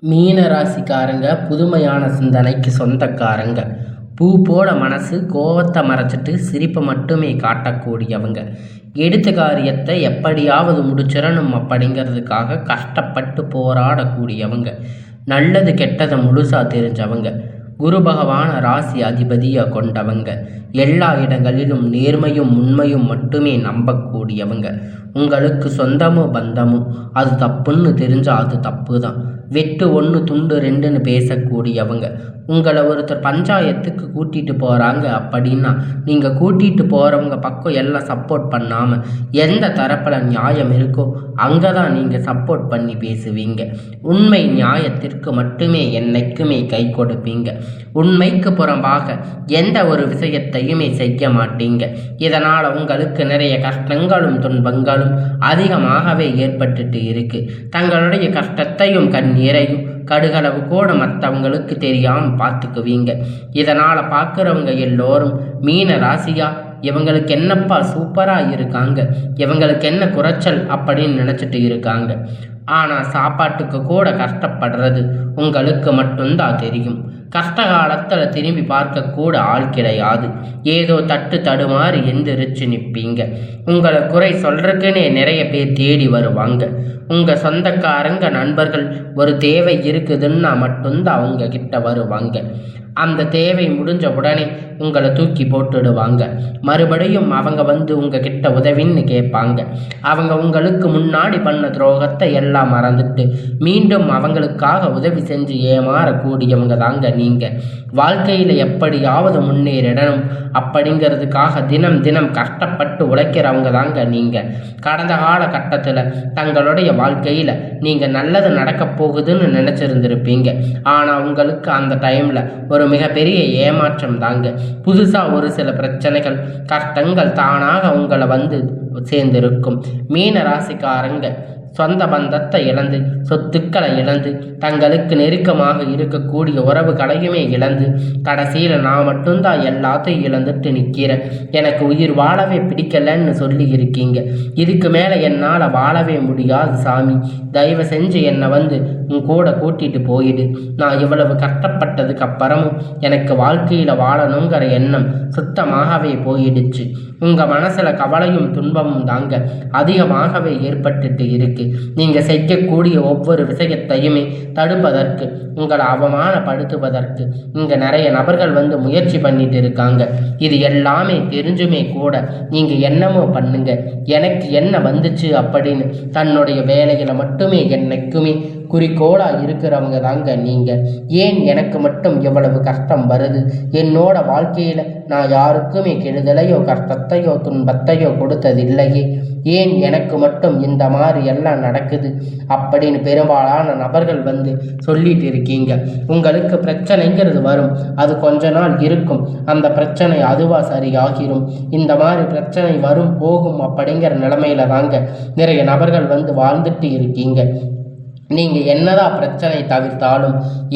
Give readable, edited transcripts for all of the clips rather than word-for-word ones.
மீன ராசிக்காரங்க புதுமையான சிந்தனைக்கு சொந்தக்காரங்க. பூ போல மனசு, கோவத்தை மறைச்சிட்டு சிரிப்பை மட்டுமே காட்டக்கூடியவங்க. எடுத்த காரியத்தை எப்படியாவது முடிச்சிடணும் அப்படிங்கிறதுக்காக கஷ்டப்பட்டு போராடக்கூடியவங்க. நல்லது கெட்டதை முழுசா தெரிஞ்சவங்க. குரு பகவான ராசி அதிபதியாக கொண்டவங்க. எல்லா இடங்களிலும் நேர்மையும் உண்மையும் மட்டுமே நம்பக்கூடியவங்க. உங்களுக்கு சொந்தமோ பந்தமோ அது தப்புன்னு தெரிஞ்சால் அது தப்பு தான். வெட்டு ஒன்று துண்டு ரெண்டுன்னு பேசக்கூடியவங்க. உங்களை ஒருத்தர் பஞ்சாயத்துக்கு கூட்டிகிட்டு போகிறாங்க அப்படின்னா நீங்கள் கூட்டிகிட்டு போகிறவங்க பக்கம் எல்லாம் சப்போர்ட் பண்ணாமல் எந்த தரப்பில் நியாயம் இருக்கோ அங்கே தான் நீங்கள் சப்போர்ட் பண்ணி பேசுவீங்க. உண்மை நியாயத்திற்கு மட்டுமே என்னைக்குமே கை கொடுப்பீங்க. உண்மைக்கு புறம்பாக எந்த ஒரு விஷயத்தையுமே செய்ய மாட்டீங்க. இதனால் உங்களுக்கு நிறைய கஷ்டங்களும் துன்பங்களும் அதிகமாகவே ஏற்பட்டுட்டு இருக்கு. தங்களுடைய கஷ்டத்தையும் கண்ணீரையும் கடுகளவு கூட மற்றவங்களுக்கு தெரியாமல் பார்த்துக்குவீங்க. இதனால் பார்க்குறவங்க எல்லோரும் மீன ராசியா, இவங்களுக்கு என்னப்பா சூப்பராக இருக்காங்க, இவங்களுக்கு என்ன குறைச்சல் அப்படின்னு நினச்சிட்டு இருக்காங்க. ஆனால் சாப்பாட்டுக்கு கூட கஷ்டப்படுறது உங்களுக்கு மட்டும்தான் தெரியும். கஷ்ட காலத்தில் திரும்பி பார்க்கக்கூட ஆள் கிடையாது. ஏதோ தட்டு தடுமாறி எந்திரிச்சு நிற்பீங்க. உங்களை குறை சொல்றதுக்குன்னே நிறைய பேர் தேடி வருவாங்க. உங்கள் சொந்தக்காரங்க நண்பர்கள் ஒரு தேவை இருக்குதுன்னா மட்டும்தான் அவங்க கிட்ட வருவாங்க. அந்த தேவை முடிஞ்ச உடனே உங்களை தூக்கி போட்டுடுவாங்க. மறுபடியும் அவங்க வந்து உங்ககிட்ட உதவின்னு கேட்பாங்க. அவங்க உங்களுக்கு முன்னாடி பண்ண துரோகத்தை எல்லாம் மறந்துட்டு மீண்டும் அவங்களுக்காக உதவி செஞ்சு ஏமாறக்கூடியவங்க தாங்க நீங்கள். வாழ்க்கையில் எப்படியாவது முன்னேறிடணும் அப்படிங்கிறதுக்காக தினம் தினம் கஷ்டப்பட்டு உழைக்கிறவங்க தாங்க நீங்கள். கடந்த காலகட்டத்தில் தங்களுடைய வாழ்க்கையில் நீங்கள் நல்லது நடக்க போகுதுன்னு நினச்சிருந்துருப்பீங்க. ஆனால் உங்களுக்கு அந்த டைமில் ஒரு மிகப்பெரிய ஏமாற்றம் தாங்க. புதுசாக ஒரு சில பிரச்சனைகள் கஷ்டங்கள் தானாக உங்களை வந்து சேர்ந்திருக்கும். மீன ராசிக்காரங்க சொந்த பந்தத்தை இழந்து, சொத்துக்களை இழந்து, தங்களுக்கு நெருக்கமாக இருக்கக்கூடிய உறவுகளையுமே இழந்து, கடைசியில் நான் மட்டும்தான் எல்லாத்தையும் இழந்துட்டு நிற்கிறேன், எனக்கு உயிர் வாழவே பிடிக்கலன்னு சொல்லி இருக்கீங்க. இதுக்கு மேலே என்னால் வாழவே முடியாது சாமி, தயவு செஞ்சு என்னை வந்து உன் கூட கூட்டிகிட்டு போயிடு. நான் இவ்வளவு கஷ்டப்பட்டதுக்கு அப்புறமும் எனக்கு வாழ்க்கையில் வாழணுங்கிற எண்ணம் சுத்தமாகவே போயிடுச்சு. உங்கள் மனசில் கவலையும் துன்பமும் தாங்க அதிகமாகவே ஏற்பட்டுட்டு இருக்கு. நீங்கள் செய்யக்கூடிய ஒவ்வொரு விஷயத்தையுமே தடுப்பதற்கு, உங்களை அவமானப்படுத்துவதற்கு இங்கே நிறைய நபர்கள் வந்து முயற்சி பண்ணிட்டு இருக்காங்க. இது எல்லாமே தெரிஞ்சுமே கூட நீங்கள் என்னமோ பண்ணுங்க, எனக்கு என்ன வந்துச்சு அப்படின்னு தன்னுடைய வேலைகளை மட்டுமே என்னைக்குமே குறிக்கோளாக இருக்கிறவங்க தாங்க நீங்கள். ஏன் எனக்கு மட்டும் எவ்வளவு கஷ்டம் வருது, என்னோட வாழ்க்கையில் நான் யாருக்குமே கெடுதலையோ கஷ்டத்தையோ துன்பத்தையோ கொடுத்ததில்லையே, ஏன் எனக்கு மட்டும் இந்த மாதிரி எல்லாம் நடக்குது அப்படின்னு பெரும்பாலான நபர்கள் வந்து சொல்லிட்டு இருக்கீங்க. உங்களுக்கு பிரச்சனைங்கிறது வரும், அது கொஞ்ச நாள் இருக்கும், அந்த பிரச்சனை அதுவா சரியாகிரும். இந்த மாதிரி பிரச்சனை வரும் போகும் அப்படிங்கிற நிலைமையில தாங்க நிறைய நபர்கள் வந்து வாழ்ந்துட்டு இருக்கீங்க. நீங்கள் என்னதான் பிரச்சனை தவிர்த்தாலும்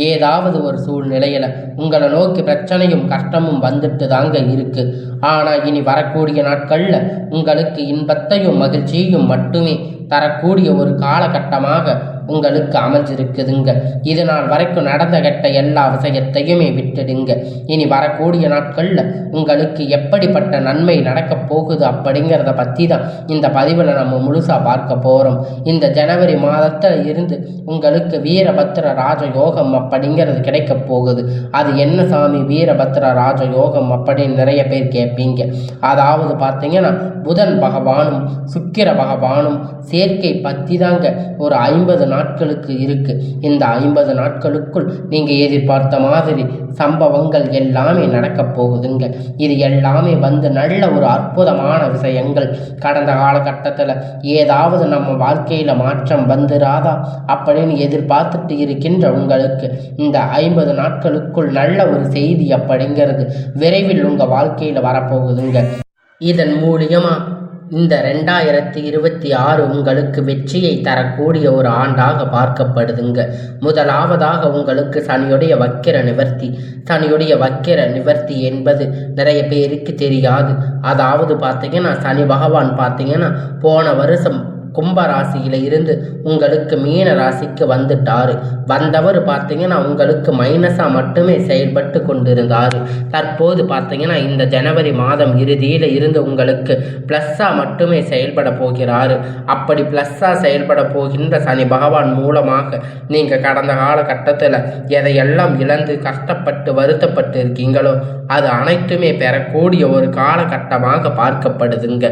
ஏதாவது ஒரு சூழ்நிலையில் உங்களை நோக்கி பிரச்சனையும் கஷ்டமும் வந்துட்டு தாங்க இருக்கு. ஆனால் இனி வரக்கூடிய நாட்களில் உங்களுக்கு இன்பத்தையும் மகிழ்ச்சியையும் மட்டுமே தரக்கூடிய ஒரு காலகட்டமாக உங்களுக்கு அமைஞ்சிருக்குதுங்க. இது நாள் வரைக்கும் நடந்த கெட்ட எல்லா விஷயத்தையுமே விட்டுடுங்க. இனி வரக்கூடிய நாட்களில் உங்களுக்கு எப்படிப்பட்ட நன்மை நடக்கப் போகுது அப்படிங்கிறத பற்றி தான் இந்த பதிவில் நம்ம முழுசாக பார்க்க போகிறோம். இந்த ஜனவரி மாதத்தில் இருந்து உங்களுக்கு வீரபத்திர ராஜயோகம் அப்படிங்கிறது கிடைக்க போகுது. அது என்ன சாமி வீரபத்திர ராஜயோகம் அப்படின்னு நிறைய பேர் கேட்பீங்க. அதாவது பார்த்தீங்கன்னா புதன் பகவானும் சுக்கிர பகவானும் சேர்க்கை பற்றி தாங்க ஒரு 50 நாட்களுக்கு இருக்கு. இந்த 50 நாட்களுக்குள் நீங்கள் எதிர்பார்த்த மாதிரி சம்பவங்கள் எல்லாமே நடக்க போகுதுங்க. இது எல்லாமே வந்து நல்ல ஒரு அற்புதமான விஷயங்கள். கடந்த காலகட்டத்தில் ஏதாவது நம்ம வாழ்க்கையில் மாற்றம் வந்துடாதா அப்படின்னு எதிர்பார்த்துட்டு இருக்கின்ற உங்களுக்கு இந்த 50 நாட்களுக்குள் நல்ல ஒரு செய்தி அப்படிங்கிறது விரைவில் உங்கள் வாழ்க்கையில் வரப்போகுதுங்க. இதன் மூலியமா இந்த 2026 உங்களுக்கு வெற்றியை தரக்கூடிய ஒரு ஆண்டாக பார்க்கப்படுதுங்க. முதலாவதாக உங்களுக்கு சனியுடைய வக்கிர நிவர்த்தி. சனியுடைய வக்கிர நிவர்த்தி என்பது நிறைய பேருக்கு தெரியாது. அதாவது பார்த்தீங்கன்னா சனி பகவான் பார்த்தீங்கன்னா போன வருஷம் கும்ப ராசியில் இருந்து உங்களுக்கு மீன ராசிக்கு வந்துட்டார். வந்தவர் பார்த்தீங்கன்னா உங்களுக்கு மைனஸாக மட்டுமே செயல்பட்டு கொண்டிருந்தார். தற்போது பார்த்தீங்கன்னா இந்த ஜனவரி மாதம் இறுதியில் இருந்து உங்களுக்கு ப்ளஸ்ஸாக மட்டுமே செயல்பட போகிறார். அப்படி ப்ளஸ்ஸாக செயல்பட போகின்ற சனி பகவான் மூலமாக நீங்கள் கடந்த காலகட்டத்தில் எதையெல்லாம் இழந்து கஷ்டப்பட்டு வருத்தப்பட்டு இருக்கீங்களோ அது அனைத்துமே பெறக்கூடிய ஒரு காலகட்டமாக பார்க்கப்படுதுங்க.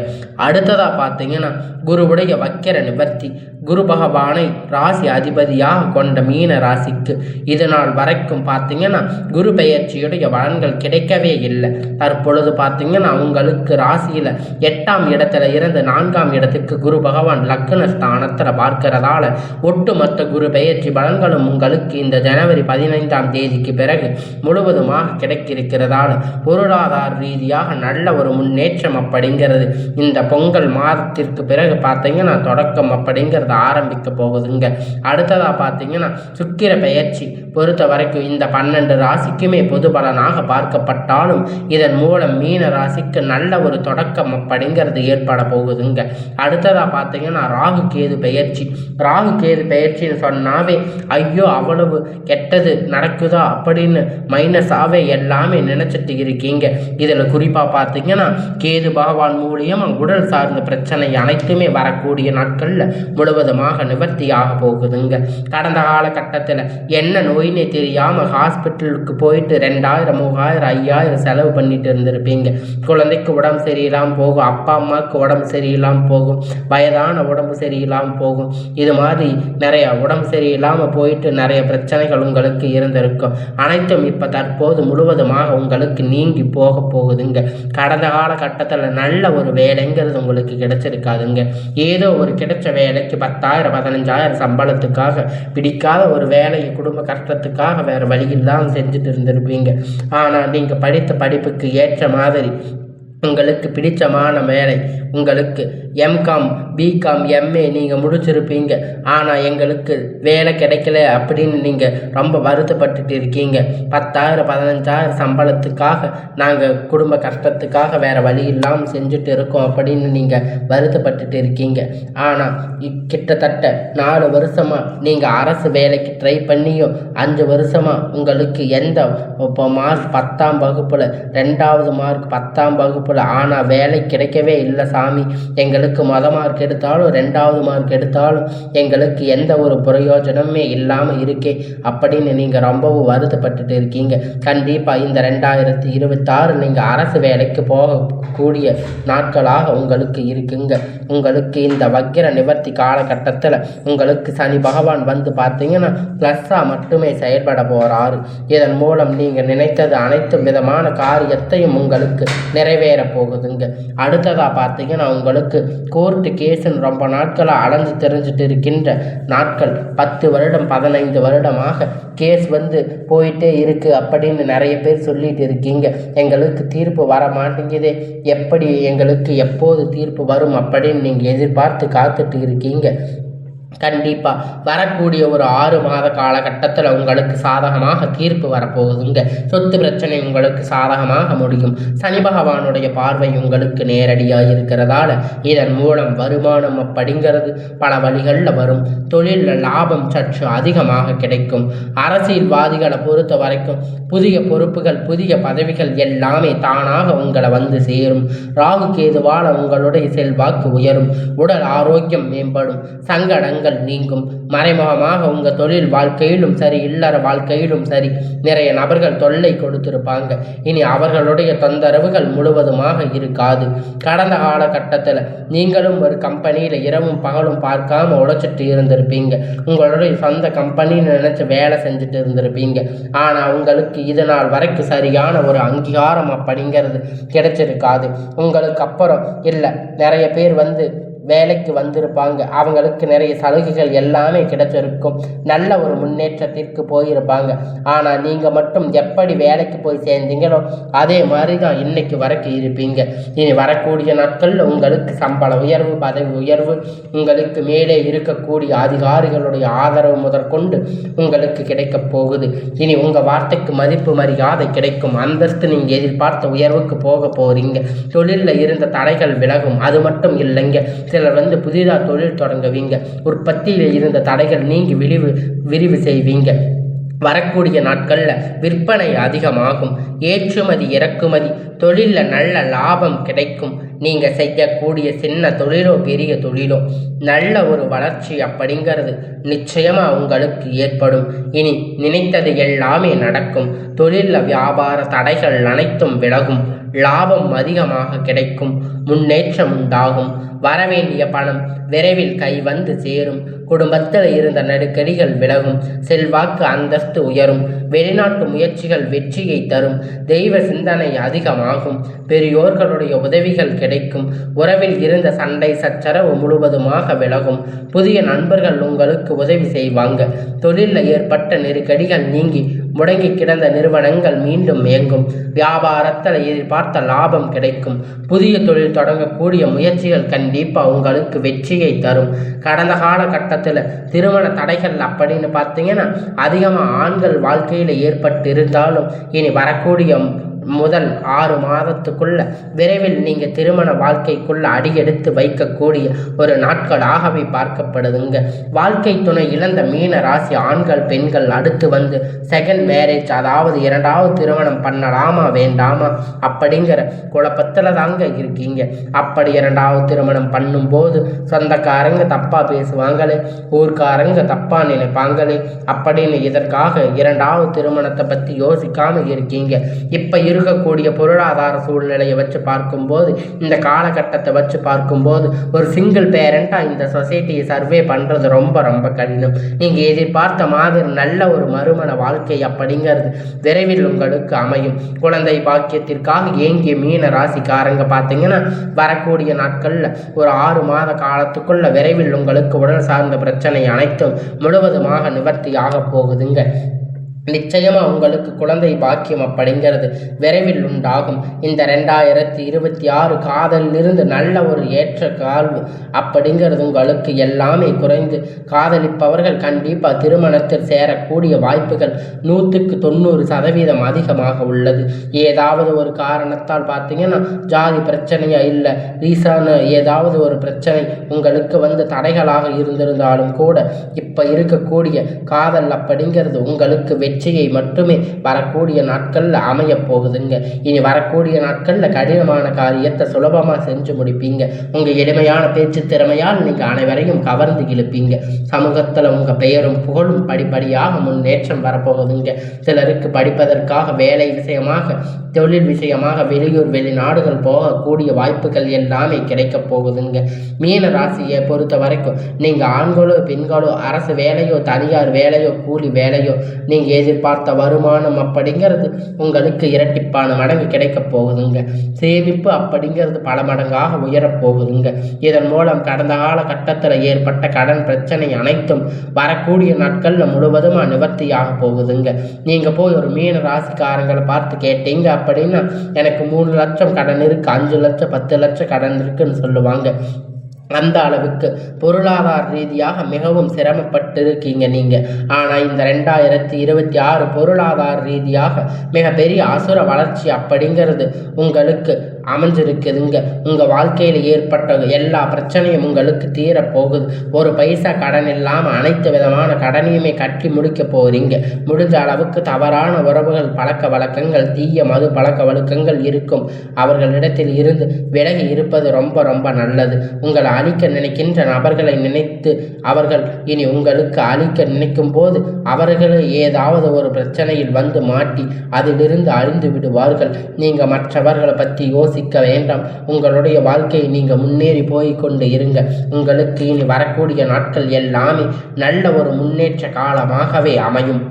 அடுத்ததாக பார்த்தீங்கன்னா குருவுடைய வக்கிர நிவர்த்தி. குரு பகவானை ராசி அதிபதியாக கொண்ட மீன ராசிக்கு இது நாள் வரைக்கும் பார்த்தீங்கன்னா குரு பெயர்ச்சியுடைய பலன்கள் கிடைக்கவே இல்லை. தற்பொழுது பார்த்தீங்கன்னா உங்களுக்கு ராசியில் 8ஆம் இடத்துல இருந்து 4ஆம் இடத்துக்கு குரு பகவான் லக்ன ஸ்தானத்தில் பார்க்கிறதால ஒட்டுமொத்த குரு பெயர்ச்சி பலன்களும் உங்களுக்கு இந்த ஜனவரி 15ஆம் தேதிக்கு பிறகு முழுவதுமாக கிடைக்கிருக்கிறதால பொருளாதார ரீதியாக நல்ல ஒரு முன்னேற்றம் அப்படிங்கிறது இந்த பொங்கல் மாதத்திற்கு பிறகு பார்த்தீங்கன்னா தொடக்கம் அப்படிங்கிறது ஆரம்பிக்க போகுதுங்க. அடுத்ததாக பார்த்தீங்கன்னா சுக்கிர பெயர்ச்சி பொறுத்த வரைக்கும் இந்த 12 ராசிக்குமே பொது பலனாக பார்க்கப்பட்டாலும் இதன் மூலம் மீன ராசிக்கு நல்ல ஒரு தொடக்கம் அப்படிங்கிறது ஏற்பட போகுதுங்க. அடுத்ததாக பார்த்தீங்கன்னா ராகு கேது பெயர்ச்சி. ராகு கேது பெயர்ச்சின்னு சொன்னாவே ஐயோ அவ்வளவு கெட்டது நடக்குதா அப்படின்னு மைனஸாகவே எல்லாமே நினச்சிட்டு இருக்கீங்க. இதில் குறிப்பாக பார்த்தீங்கன்னா கேது பகவான் மூலியமாக உடல் சார்ந்த பிரச்சனை அனைத்துமே வரக்கூடிய நாட்களில் முழுவதுமாக நிவர்த்தியாக போகுதுங்க. கடந்த காலகட்டத்தில் என்ன நோயினே தெரியாமல் ஹாஸ்பிட்டலுக்கு போயிட்டு 2000 3000 5000 செலவு பண்ணிட்டு இருந்திருப்பீங்க. குழந்தைக்கு உடம்பு சரியில்லாமல் போகும், அப்பா அம்மாவுக்கு உடம்பு சரியில்லாமல் போகும், வயதான உடம்பு சரியில்லாமல் போகும். இது மாதிரி நிறைய உடம்பு சரியில்லாமல் போயிட்டு நிறைய பிரச்சனைகள் உங்களுக்கு இருந்திருக்கும். அனைத்தும் இப்போ தற்போது முழுவதுமாக உங்களுக்கு நீங்கி போக போகுதுங்க. கடந்த காலகட்டத்தில் நல்ல ஒரு வேலைங்கிறது உங்களுக்கு கிடைச்சிருக்காதுங்க. ஏதோ ஒரு கிடைச்ச வேலைக்கு 10,000 15,000 சம்பளத்துக்காக பிடிக்காத ஒரு வேலையை குடும்ப கஷ்டத்துக்காக வேறு வழியில்லாமல் செஞ்சுட்டு இருந்திருப்பீங்க. ஆனால் நீங்கள் படித்த படிப்புக்கு ஏற்ற மாதிரி உங்களுக்கு பிடிச்சமான வேலை, உங்களுக்கு எம்காம் பிகாம் எம்ஏ நீங்கள் முடிச்சிருப்பீங்க. ஆனால் எங்களுக்கு வேலை கிடைக்கல அப்படின்னு நீங்கள் ரொம்ப வருத்தப்பட்டுட்டு இருக்கீங்க. 10,000 15,000 சம்பளத்துக்காக நாங்கள் குடும்ப கஷ்டத்துக்காக வேறு வழி இல்லாமல் செஞ்சுட்டு இருக்கோம் அப்படின்னு நீங்கள் வருத்தப்பட்டுட்டு இருக்கீங்க. ஆனால் கிட்டத்தட்ட 4 வருஷமாக நீங்கள் அரசு வேலைக்கு ட்ரை பண்ணியும் 5 வருஷமாக உங்களுக்கு எந்த இப்போ மார்க் 10ஆம் வகுப்பில் 2வது மார்க் 10ஆம் வகுப்பில் ஆனால் வேலை கிடைக்கவே இல்லை சாமி, எங்களுக்கு மார்க் எடுத்தாலும் 2வது மார்க் எடுத்தாலும் எங்களுக்கு எந்த ஒரு பிரயோஜனமே இல்லாமல் இருக்கே அப்படின்னு நீங்கள் ரொம்பவும் வருத்தப்பட்டுட்டு இருக்கீங்க. கண்டிப்பாக இந்த 2026 நீங்கள் அரசு வேலைக்கு போகக்கூடிய நாட்களாக உங்களுக்கு இருக்குங்க. உங்களுக்கு இந்த வக்கிர நிவர்த்தி காலகட்டத்தில் உங்களுக்கு சனி பகவான் வந்து பார்த்தீங்கன்னா ப்ளஸ்ஸாக மட்டுமே செயல்பட போகிறாரு. இதன் மூலம் நீங்கள் நினைத்தது அனைத்து விதமான காரியத்தையும் உங்களுக்கு நிறைவேற போகுதுங்க. அடுத்ததாக பார்த்தீங்கன்னா உங்களுக்கு கோர்ட்டு கேஸுன்னு ரொம்ப நாட்களாக அலைஞ்சு தெரிஞ்சுட்டு இருக்கின்ற நாட்கள் 10 வருடம் 15 வருடமாக கேஸ் போயிட்டே இருக்குது அப்படின்னு நிறைய பேர் சொல்லிட்டு இருக்கீங்க. எங்களுக்கு தீர்ப்பு வர மாட்டேங்குதே, எப்படி எங்களுக்கு எப்போது தீர்ப்பு வரும் அப்படின்னு நீங்கள் எதிர்பார்த்து காத்துட்டு இருக்கீங்க. கண்டிப்பாக வரக்கூடிய ஒரு 6 மாத காலகட்டத்தில் உங்களுக்கு சாதகமாக தீர்ப்பு வரப்போகுதுங்க. சொத்து பிரச்சனை உங்களுக்கு சாதகமாக முடியும். சனி பகவானுடைய பார்வை உங்களுக்கு நேரடியாக இருக்கிறதால இதன் மூலம் வருமானம் அப்படிங்கிறது பல வழிகளில் வரும். தொழிலில் லாபம் சற்று அதிகமாக கிடைக்கும். அரசியல்வாதிகளை பொறுத்த வரைக்கும் புதிய பொறுப்புகள் புதிய பதவிகள் எல்லாமே தானாக உங்களை வந்து சேரும். ராகு கேதுவால் உங்களுடைய செல்வாக்கு உயரும். உடல் ஆரோக்கியம் மேம்படும். சங்கடங்கள் நீங்கும். மறைமுகமாக உங்கள் தொழில் வாழ்க்கையிலும் சரி இல்லற வாழ்க்கையிலும் சரி நிறைய நபர்கள் தொல்லை கொடுத்திருப்பாங்க. இனி அவர்களுடைய தொந்தரவுகள் முழுவதுமாக இருக்காது. கடந்த காலகட்டத்தில் நீங்களும் ஒரு கம்பெனியில் இரவும் பகலும் பார்க்காம உழைச்சிட்டு இருந்திருப்பீங்க. உங்களுடைய சொந்த கம்பெனின்னு நினைச்சு வேலை செஞ்சுட்டு இருந்திருப்பீங்க. ஆனால் உங்களுக்கு இது நாள் வரைக்கும் சரியான ஒரு அங்கீகாரம் அப்படிங்கிறது கிடைச்சிருக்காது. உங்களுக்கு அப்புறம் இல்லை நிறைய பேர் வேலைக்கு வந்திருப்பாங்க. அவங்களுக்கு நிறைய சலுகைகள் எல்லாமே கிடைச்சிருக்கும். நல்ல ஒரு முன்னேற்றத்திற்கு போயிருப்பாங்க. ஆனால் நீங்கள் மட்டும் எப்படி வேலைக்கு போய் சேர்ந்தீங்களோ அதே மாதிரி தான் இன்னைக்கு வரைக்கும் இருப்பீங்க. இனி வரக்கூடிய நாட்களில் உங்களுக்கு சம்பள உயர்வு பதவி உயர்வு உங்களுக்கு மேலே இருக்கக்கூடிய அதிகாரிகளுடைய ஆதரவு முதற்கொண்டு உங்களுக்கு கிடைக்கப் போகுது. இனி உங்கள் வார்த்தைக்கு மதிப்பு மரியாதை கிடைக்கும். அந்தஸ்து நீங்கள் எதிர்பார்த்த உயர்வுக்கு போக போகிறீங்க. தொழிலில் இருந்த தடைகள் விலகும். அது மட்டும் இல்லைங்க, சிலர் புதிதாக தொழில் தொடங்குவீங்க. உற்பத்தியில் இருந்த தடைகள் நீங்கி விரிவு செய்வீங்க. வரக்கூடிய நாட்களில் விற்பனை அதிகமாகும். ஏற்றுமதி இறக்குமதி தொழிலில் நல்ல லாபம் கிடைக்கும். நீங்கள் செய்யக்கூடிய சின்ன தொழிலோ பெரிய தொழிலோ நல்ல ஒரு வளர்ச்சி அப்படிங்கிறது நிச்சயமாக உங்களுக்கு ஏற்படும். இனி நினைத்தது எல்லாமே நடக்கும். தொழிலில் வியாபார தடைகள் அனைத்தும் விலகும். லாபம் அதிகமாக கிடைக்கும். முன்னேற்றம் உண்டாகும். வரவேண்டிய பணம் விரைவில் கை சேரும். குடும்பத்தில் இருந்த நெருக்கடிகள் விலகும். செல்வாக்கு அந்தஸ்து உயரும். வெளிநாட்டு முயற்சிகள் வெற்றியை தரும். தெய்வ சிந்தனை அதிகமாகும். பெரியோர்களுடைய உதவிகள் கிடைக்கும். உறவில் இருந்த சண்டை சச்சரவு முழுவதுமாக விலகும். புதிய நண்பர்கள் உங்களுக்கு உதவி செய்வாங்க. தொழிலில் ஏற்பட்ட நெருக்கடிகள் நீங்கி முடங்கி கிடந்த நிறுவனங்கள் மீண்டும் இயங்கும். வியாபாரத்தில் எதிர்பார்த்த லாபம் கிடைக்கும். புதிய தொழில் தொடங்கக்கூடிய முயற்சிகள் கண்டிப்பாக உங்களுக்கு வெற்றியை தரும். கடந்த காலகட்டத்தில் திருமண தடைகள் அப்படின்னு பார்த்தீங்கன்னா அதிகமாக ஆண்கள் வாழ்க்கையில் ஏற்பட்டு இருந்தாலும் இனி வரக்கூடிய முதல் 6 மாதத்துக்குள்ள விரைவில் நீங்கள் திருமண வாழ்க்கைக்குள்ள அடியெடுத்து வைக்கக்கூடிய ஒரு நாட்களாகவே பார்க்கப்படுதுங்க. வாழ்க்கை துணை இழந்த மீன ராசி ஆண்கள் பெண்கள் அடுத்து செகண்ட் மேரேஜ், அதாவது 2வது திருமணம் பண்ணலாமா வேண்டாமா அப்படிங்கிற குழப்பத்தில் தாங்க இருக்கீங்க. அப்படி 2வது திருமணம் பண்ணும்போது சொந்தக்காரங்க தப்பாக பேசுவாங்களே, ஊர்க்காரங்க தப்பாக நினைப்பாங்களே அப்படின்னு இதற்காக 2வது திருமணத்தை பற்றி யோசிக்காம இருக்கீங்க. இப்போ இருக்கக்கூடிய பொருளாதார சூழ்நிலையை வச்சு பார்க்கும்போது, இந்த காலகட்டத்தை வச்சு பார்க்கும்போது ஒரு சிங்கிள் பேரண்டாக இந்த சொசைட்டியை சர்வே பண்ணுறது ரொம்ப ரொம்ப கடினம். நீங்கள் எதிர்பார்த்த மாதிரி நல்ல ஒரு மறுமண வாழ்க்கை அப்படிங்கிறது விரைவில் உங்களுக்கு அமையும். குழந்தை பாக்கியத்திற்காக ஏங்கிய மீன ராசிக்காரங்க பார்த்தீங்கன்னா வரக்கூடிய நாட்களில் ஒரு 6 மாத காலத்துக்குள்ள விரைவில் உங்களுக்கு உடல் சார்ந்த பிரச்சனை அனைத்தும் முழுவதுமாக நிவர்த்தியாக போகுதுங்க. நிச்சயமாக உங்களுக்கு குழந்தை பாக்கியம் அப்படிங்கிறது விரைவில் உண்டாகும். இந்த 2026 காதலிலிருந்து நல்ல ஒரு ஏற்ற கால்வு அப்படிங்கிறது உங்களுக்கு எல்லாமே குறைந்து காதலிப்பவர்கள் கண்டிப்பாக திருமணத்தில் சேரக்கூடிய வாய்ப்புகள் 190% அதிகமாக உள்ளது. ஏதாவது ஒரு காரணத்தால் பார்த்தீங்கன்னா ஜாதி பிரச்சனையா இல்லை ரீசான ஏதாவது ஒரு பிரச்சனை உங்களுக்கு தடைகளாக இருந்திருந்தாலும் கூட இப்போ இருக்கக்கூடிய காதல் அப்படிங்கிறது உங்களுக்கு வெற்றியை மட்டுமே வரக்கூடிய நாட்களில் அமைய போகுதுங்க. இனி வரக்கூடிய நாட்களில் கடினமான காரியத்தை சுலபமாக செஞ்சு முடிப்பீங்க. உங்கள் எளிமையான பேச்சு திறமையால் நீங்கள் அனைவரையும் கவர்ந்து இழுப்பீங்க. சமூகத்தில் உங்கள் பெயரும் புகழும் படிப்படியாக முன்னேற்றம் வரப்போகுதுங்க. சிலருக்கு படிப்பதற்காக வேலை விஷயமாக தொழில் விஷயமாக வெளியூர் வெளிநாடுகள் போகக்கூடிய வாய்ப்புகள் எல்லாமே கிடைக்க போகுதுங்க. மீன ராசியை பொறுத்த வரைக்கும் நீங்கள் ஆண்களோ பெண்களோ அரசு வேலையோ தனியார் வேலையோ கூலி வேலையோ நீங்கள் எதிர்பார்த்த வருமானம் அப்படிங்கிறது உங்களுக்கு இரட்டிப்பான மடங்கு கிடைக்க போகுதுங்க. சேமிப்பு அப்படிங்கிறது பல மடங்காக உயரப்போகுதுங்க. இதன் மூலம் கடந்த காலகட்டத்தில் ஏற்பட்ட கடன் பிரச்சனை அனைத்தும் வரக்கூடிய நாட்களில் முழுவதுமாக நிவர்த்தியாக போகுதுங்க. நீங்கள் போய் ஒரு மீன ராசிக்காரங்களை பார்த்து கேட்டீங்க அப்படின்னா எனக்கு 3 லட்சம் கடன் இருக்கு, 5 லட்சம் 10 லட்சம் கடன் இருக்குன்னு சொல்லுவாங்க. அந்த அளவுக்கு பொருளாதார ரீதியாக மிகவும் சிரமப்பட்டு இருக்கீங்க நீங்கள். ஆனால் இந்த 2026 பொருளாதார ரீதியாக மிகப்பெரிய அசுர வளர்ச்சி அப்படிங்கிறது உங்களுக்கு அமைஞ்சிருக்குதுங்க. உங்கள் வாழ்க்கையில் ஏற்பட்ட எல்லா பிரச்சனையும் உங்களுக்கு தீரப்போகுது. ஒரு பைசா கடன் இல்லாமல் அனைத்து விதமான கடனையுமே கட்டி முடிக்க போகிறீங்க. முடிஞ்ச அளவுக்கு தவறான உறவுகள் பழக்க வழக்கங்கள் தீய மது பழக்க வழக்கங்கள் இருக்கும் அவர்களிடத்தில் இருந்து விலகி இருப்பது ரொம்ப ரொம்ப நல்லது. உங்களை அழிக்க நினைக்கின்ற நபர்களை நினைத்து அவர்கள் இனி உங்களுக்கு அழிக்க நினைக்கும் போது அவர்களே ஏதாவது ஒரு பிரச்சனையில் மாட்டி அதிலிருந்து அழிந்து விடுவார்கள். நீங்கள் மற்றவர்களை பற்றி யோசிக்க வேண்டாம். உங்களுடைய வாழ்க்கையை நீங்கள் முன்னேறி போய்கொண்டு இருங்க. உங்களுக்கு இனி வரக்கூடிய நாட்கள் எல்லாமே நல்ல ஒரு முன்னேற்ற காலமாகவே அமையும்.